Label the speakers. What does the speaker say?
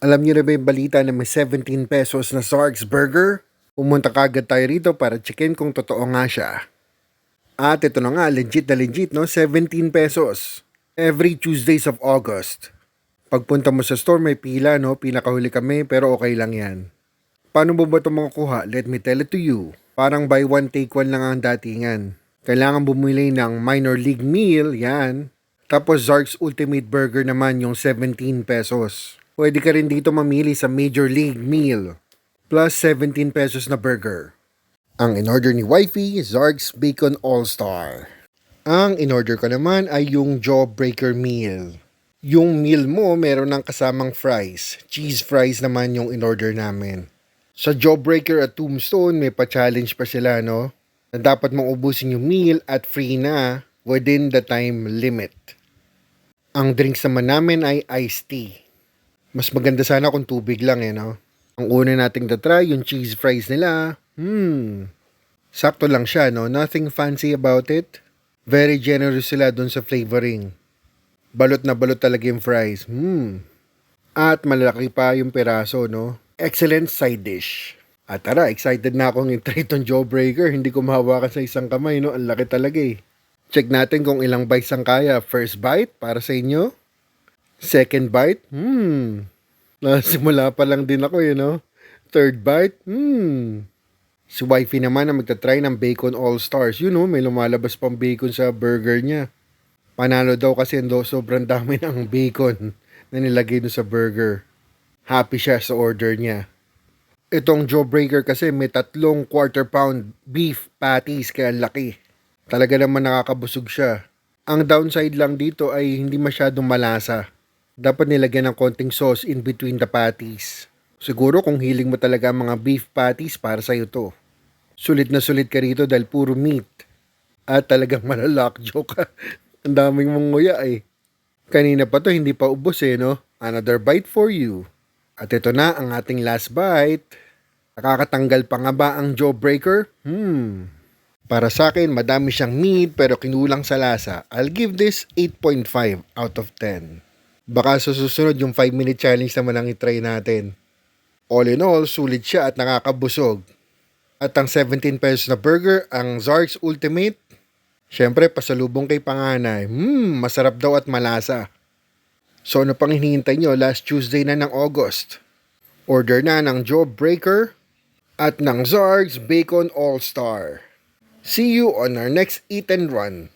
Speaker 1: Alam niyo na ba yung balita na may 17 pesos na Zark's Burger? Pumunta kagad tayo rito para checkin kung totoo nga siya. At ito na nga, legit na legit, no? 17 pesos. Every Tuesdays of August. Pagpunta mo sa store, may pila, no? Pinakahuli kami, pero okay lang yan. Paano mo ba ito makukuha? Let me tell it to you. Parang buy one, take one lang ang datingan. Kailangan bumili ng minor league meal, yan. Tapos Zark's Ultimate Burger naman yung 17 pesos. Pwede ka rin dito mamili sa Major League Meal. Plus 17 pesos na burger. Ang in-order ni Wifey, Zark's Bacon All-Star. Ang in-order ko naman ay yung Jawbreaker Meal. Yung meal mo meron ng kasamang fries. Cheese fries naman yung in-order namin. Sa Jawbreaker at Tombstone, may pa-challenge pa sila, no? Na dapat mong ubusin yung meal at free na within the time limit. Ang drinks naman namin ay iced tea. Mas maganda sana kung tubig lang no? Ang una nating tatry, yung cheese fries nila. Sakto lang siya, no? Nothing fancy about it. Very generous sila dun sa flavoring. Balot na balot talaga yung fries. At malalaki pa yung peraso, no? Excellent side dish. At tara, excited na akong i-try itong Jawbreaker. Hindi ko mahawakan sa isang kamay, no? Ang laki talaga Check natin kung ilang bites ang kaya. First bite, para sa inyo. Second bite, nasimula pa lang din ako no? Third bite, Si Wifey naman na magta-try ng Bacon All-Stars. May lumalabas pang bacon sa burger niya. Panalo daw kasi sobrang dami ng bacon na nilagay doon sa burger. Happy siya sa order niya. Itong Jawbreaker kasi may 3 quarter pound beef patties kaya laki. Talaga naman nakakabusog siya. Ang downside lang dito ay hindi masyadong malasa. Dapat nilagyan ng konting sauce in between the patties. Siguro kung hiling mo talaga ang mga beef patties, para sa'yo to. Sulit na sulit ka rito dahil puro meat. At talagang malalak joke ka. Ang daming mong nguya Kanina pa to, hindi pa ubos no? Another bite for you. At ito na ang ating last bite. Nakakatanggal pa nga ba ang Jawbreaker? Para sa akin, madami siyang meat pero kinulang sa lasa. I'll give this 8.5 out of 10. Baka sa susunod yung 5-minute challenge naman ang itry natin. All in all, sulit siya at nakakabusog. At ang 17 pesos na burger, ang Zark's Ultimate, syempre pasalubong kay panganay. Masarap daw at malasa. So ano pang hinihintay nyo? Last Tuesday na ng August. Order na ng Jawbreaker at ng Zark's Bacon All-Star. See you on our next Eat and Run.